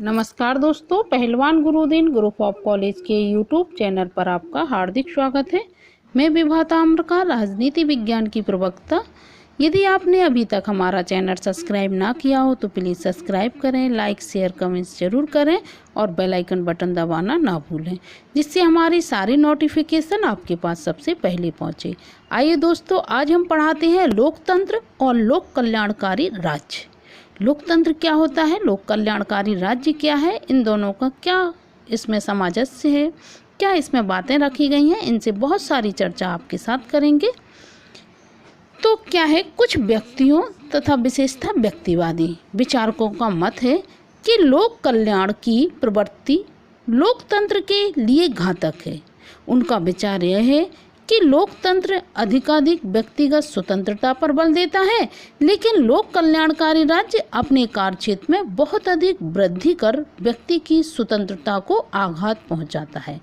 नमस्कार दोस्तों, पहलवान गुरुदीन ग्रुप ऑफ कॉलेज के यूट्यूब चैनल पर आपका हार्दिक स्वागत है। मैं विभा ताम्रकार, राजनीति विज्ञान की प्रवक्ता। यदि आपने अभी तक हमारा चैनल सब्सक्राइब ना किया हो तो प्लीज़ सब्सक्राइब करें, लाइक शेयर कमेंट्स जरूर करें और बेल आइकन बटन दबाना ना भूलें, जिससे हमारी सारी नोटिफिकेशन आपके पास सबसे पहले पहुँचे। आइए दोस्तों, आज हम पढ़ाते हैं लोकतंत्र और लोक कल्याणकारी राज्य। लोकतंत्र क्या होता है, लोक कल्याणकारी राज्य क्या है, इन दोनों का क्या इसमें सामंजस्य है, क्या इसमें बातें रखी गई हैं, इनसे बहुत सारी चर्चा आपके साथ करेंगे। तो क्या है, कुछ व्यक्तियों तथा विशेषतः व्यक्तिवादी विचारकों का मत है कि लोक कल्याण की प्रवृत्ति लोकतंत्र के लिए घातक है। उनका विचार यह है कि लोकतंत्र अधिकाधिक व्यक्तिगत स्वतंत्रता पर बल देता है, लेकिन लोक कल्याणकारी राज्य अपने कार्यक्षेत्र में बहुत अधिक वृद्धि कर व्यक्ति की स्वतंत्रता को आघात पहुंचाता है।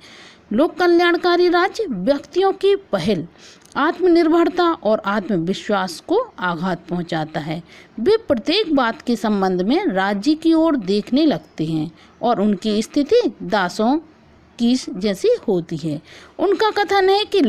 लोक कल्याणकारी राज्य व्यक्तियों की पहल, आत्मनिर्भरता और आत्मविश्वास को आघात पहुंचाता है। वे प्रत्येक बात के संबंध में राज्य की ओर देखने लगते हैं और उनकी स्थिति दासों की जैसी होती है। उनका कथन है कि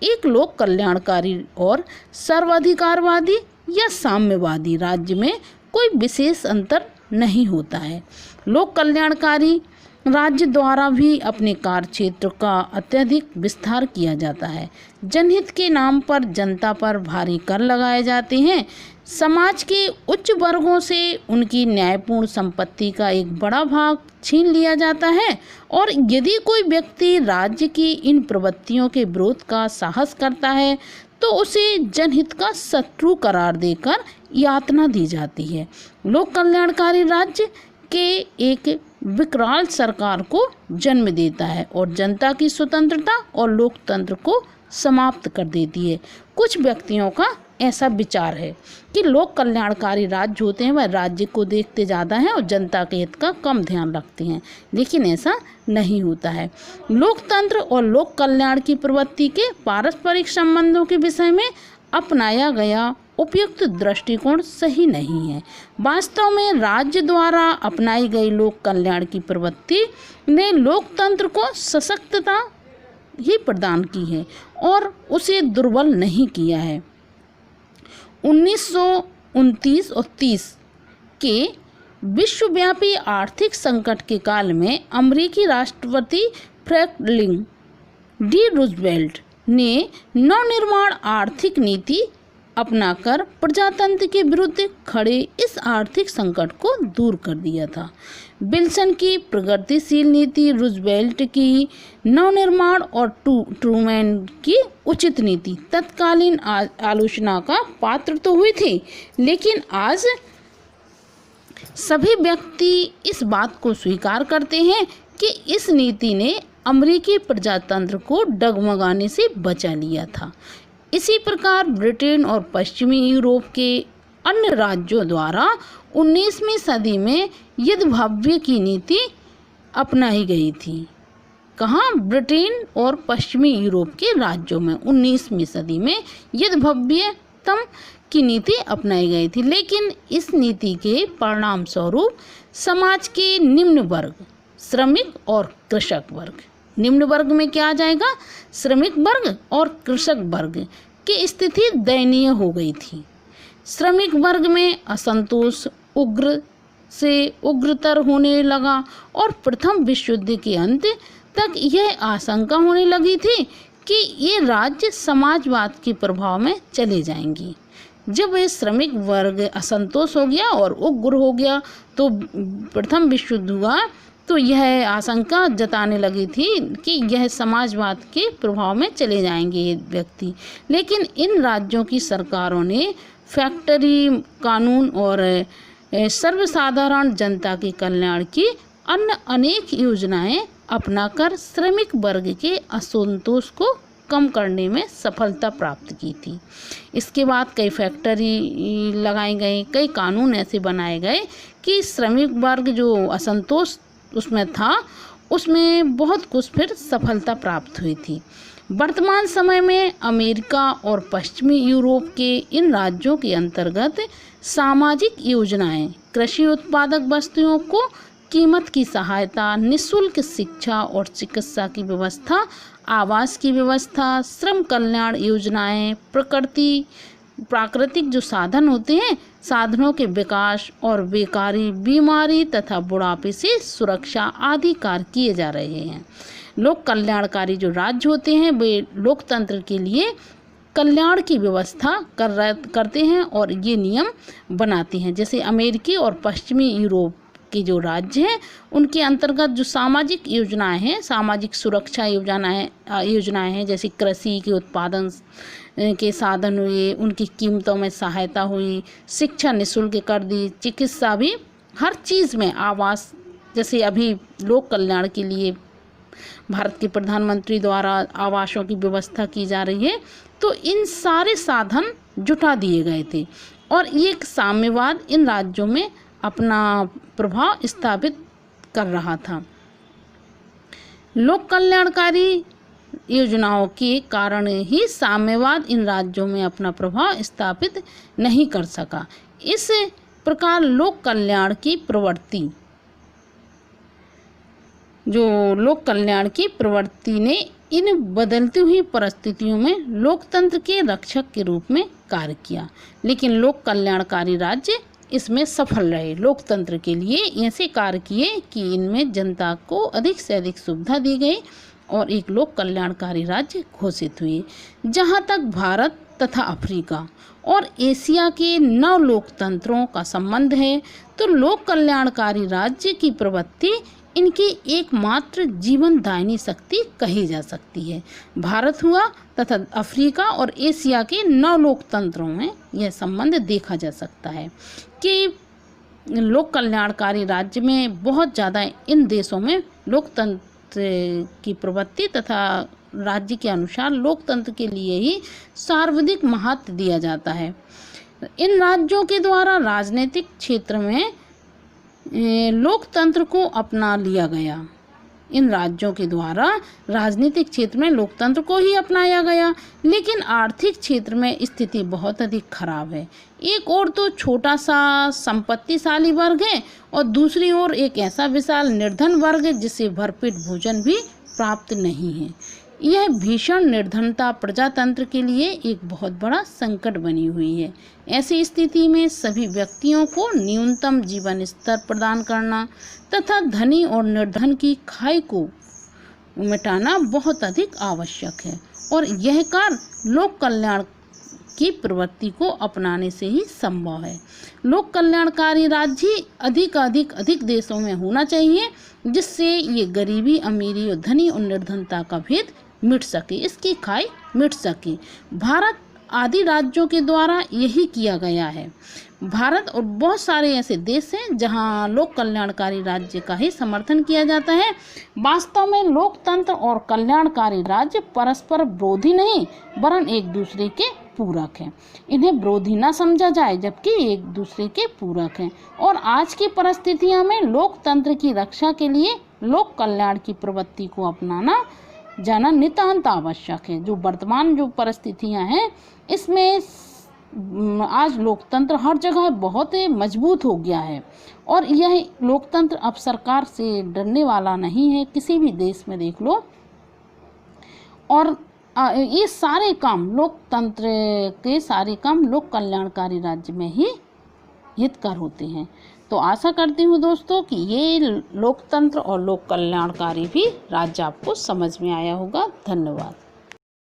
एक लोक कल्याणकारी और सर्वाधिकारवादी या साम्यवादी राज्य में कोई विशेष अंतर नहीं होता है। लोक कल्याणकारी राज्य द्वारा भी अपने कार्यक्षेत्र का अत्यधिक विस्तार किया जाता है। जनहित के नाम पर जनता पर भारी कर लगाए जाते हैं। समाज के उच्च वर्गों से उनकी न्यायपूर्ण संपत्ति का एक बड़ा भाग छीन लिया जाता है और यदि कोई व्यक्ति राज्य की इन प्रवृत्तियों के विरोध का साहस करता है तो उसे जनहित का शत्रु करार देकर यातना दी जाती है। लोक कल्याणकारी राज्य के एक विकराल सरकार को जन्म देता है और जनता की स्वतंत्रता और लोकतंत्र को समाप्त कर देती है। कुछ व्यक्तियों का ऐसा विचार है कि लोक कल्याणकारी राज्य होते हैं वह राज्य को देखते ज़्यादा हैं और जनता के हित का कम ध्यान रखते हैं, लेकिन ऐसा नहीं होता है। लोकतंत्र और लोक कल्याण की प्रवृत्ति के पारस्परिक संबंधों के विषय में अपनाया गया उपयुक्त दृष्टिकोण सही नहीं है। वास्तव में राज्य द्वारा अपनाई गई लोक कल्याण की प्रवृत्ति ने लोकतंत्र को सशक्तता ही प्रदान की है और उसे दुर्बल नहीं किया है। 1929 और 30 के विश्वव्यापी आर्थिक संकट के काल में अमेरिकी राष्ट्रपति फ्रैंकलिन डी रूजवेल्ट ने नवनिर्माण आर्थिक नीति अपनाकर प्रजातंत्र के विरुद्ध खड़े इस आर्थिक संकट को दूर कर दिया था। विल्सन की प्रगतिशील नीति, रूजवेल्ट की नवनिर्माण और ट्रूमैन की उचित नीति तत्कालीन आलोचना का पात्र तो हुई थी, लेकिन आज सभी व्यक्ति इस बात को स्वीकार करते हैं कि इस नीति ने अमेरिकी प्रजातंत्र को डगमगाने से बचा लिया था। इसी प्रकार ब्रिटेन और पश्चिमी यूरोप के अन्य राज्यों द्वारा 19वीं सदी में यद्भव्य की नीति अपनाई गई थी। कहाँ? ब्रिटेन और पश्चिमी यूरोप के राज्यों में 19वीं सदी में यद्भव्यतम की नीति अपनाई गई थी, लेकिन इस नीति के परिणाम स्वरूप समाज के निम्न वर्ग, श्रमिक और कृषक वर्ग, निम्न वर्ग में क्या आ जाएगा? श्रमिक वर्ग और कृषक वर्ग की स्थिति दयनीय हो गई थी। श्रमिक वर्ग में असंतोष उग्र से उग्रतर होने लगा और प्रथम विश्व युद्ध के अंत तक यह आशंका होने लगी थी कि ये राज्य समाजवाद के प्रभाव में चले जाएंगी। जब ये श्रमिक वर्ग असंतोष हो गया और उग्र हो गया तो प्रथम विश्व युद्ध हुआ, तो यह आशंका जताने लगी थी कि यह समाजवाद के प्रभाव में चले जाएंगे ये व्यक्ति। लेकिन इन राज्यों की सरकारों ने फैक्ट्री कानून और सर्वसाधारण जनता के कल्याण की अन्य अनेक योजनाएं अपनाकर श्रमिक वर्ग के असंतोष को कम करने में सफलता प्राप्त की थी। इसके बाद कई फैक्ट्री लगाई गई, कई कानून ऐसे बनाए गए कि श्रमिक वर्ग जो असंतोष उसमें था उसमें बहुत कुछ फिर सफलता प्राप्त हुई थी। वर्तमान समय में अमेरिका और पश्चिमी यूरोप के इन राज्यों के अंतर्गत सामाजिक योजनाएं कृषि उत्पादक वस्तुओं को कीमत की सहायता, निःशुल्क शिक्षा और चिकित्सा की व्यवस्था, आवास की व्यवस्था, श्रम कल्याण योजनाएं, प्राकृतिक जो साधन होते हैं, साधनों के विकास और बेकारी, बीमारी तथा बुढ़ापे से सुरक्षा आदि कार्य किए जा रहे हैं। लोक कल्याणकारी जो राज्य होते हैं वे लोकतंत्र के लिए कल्याण की व्यवस्था करते हैं और ये नियम बनाते हैं। जैसे अमेरिकी और पश्चिमी यूरोप के जो राज्य हैं उनके अंतर्गत जो सामाजिक योजनाएं हैं, सामाजिक सुरक्षा योजनाएं हैं, जैसे कृषि के उत्पादन के साधन हुए, उनकी कीमतों में सहायता हुई, शिक्षा निःशुल्क कर दी, चिकित्सा भी, हर चीज़ में, आवास, जैसे अभी लोक कल्याण के लिए भारत के प्रधानमंत्री द्वारा आवासों की व्यवस्था की जा रही है। तो इन सारे साधन जुटा दिए गए थे और ये साम्यवाद इन राज्यों में अपना प्रभाव स्थापित कर रहा था। लोक कल्याणकारी योजनाओं के कारण ही साम्यवाद इन राज्यों में अपना प्रभाव स्थापित नहीं कर सका। इस प्रकार लोक कल्याण की प्रवृत्ति ने इन बदलती हुई परिस्थितियों में लोकतंत्र के रक्षक के रूप में कार्य किया, लेकिन लोक कल्याणकारी राज्य इसमें सफल रहे। लोकतंत्र के लिए ऐसे कार्य किए कि इनमें जनता को अधिक से अधिक सुविधा दी गई और एक लोक कल्याणकारी राज्य घोषित हुए। जहाँ तक भारत तथा अफ्रीका और एशिया के 9 लोकतंत्रों का संबंध है, तो लोक कल्याणकारी राज्य की प्रवृत्ति इनकी एकमात्र जीवनदायिनी शक्ति कही जा सकती है। भारत हुआ तथा अफ्रीका और एशिया के 9 लोकतंत्रों में यह संबंध देखा जा सकता है कि लोक कल्याणकारी राज्य में बहुत ज़्यादा, इन देशों में लोकतंत्र की प्रवृत्ति तथा राज्य के अनुसार लोकतंत्र के लिए ही सर्वाधिक महत्व दिया जाता है। इन राज्यों के द्वारा राजनीतिक क्षेत्र में लोकतंत्र को अपना लिया गया। इन राज्यों के द्वारा राजनीतिक क्षेत्र में लोकतंत्र को ही अपनाया गया, लेकिन आर्थिक क्षेत्र में स्थिति बहुत अधिक खराब है। एक ओर तो छोटा सा संपत्तिशाली वर्ग है और दूसरी ओर एक ऐसा विशाल निर्धन वर्ग है जिसे भरपेट भोजन भी प्राप्त नहीं है। यह भीषण निर्धनता प्रजातंत्र के लिए एक बहुत बड़ा संकट बनी हुई है। ऐसी स्थिति में सभी व्यक्तियों को न्यूनतम जीवन स्तर प्रदान करना तथा धनी और निर्धन की खाई को मिटाना बहुत अधिक आवश्यक है और यह कार्य लोक कल्याण की प्रवृत्ति को अपनाने से ही संभव है। लोक कल्याणकारी राज्य अधिक देशों में होना चाहिए, जिससे ये गरीबी, अमीरी और धनी और निर्धनता का भेद मिट सके, इसकी खाई मिट सके। भारत आदि राज्यों के द्वारा यही किया गया है। भारत और बहुत सारे ऐसे देश हैं जहां लोक कल्याणकारी राज्य का ही समर्थन किया जाता है। वास्तव में लोकतंत्र और कल्याणकारी राज्य परस्पर विरोधी नहीं वरन एक दूसरे के पूरक हैं। इन्हें विरोधी ना समझा जाए, जबकि एक दूसरे के पूरक हैं। और आज की परिस्थितियों में लोकतंत्र की रक्षा के लिए लोक कल्याण की प्रवृत्ति को अपनाना जाना नितांत आवश्यक है। जो वर्तमान जो परिस्थितियां हैं, इसमें आज लोकतंत्र हर जगह बहुत मजबूत हो गया है और यह लोकतंत्र अब सरकार से डरने वाला नहीं है। किसी भी देश में देख लो, और ये सारे काम, लोकतंत्र के सारे काम लोक कल्याणकारी राज्य में ही हितकर होते हैं। तो आशा करती हूँ दोस्तों कि ये लोकतंत्र और लोक कल्याणकारी भी राज्य आपको समझ में आया होगा। धन्यवाद।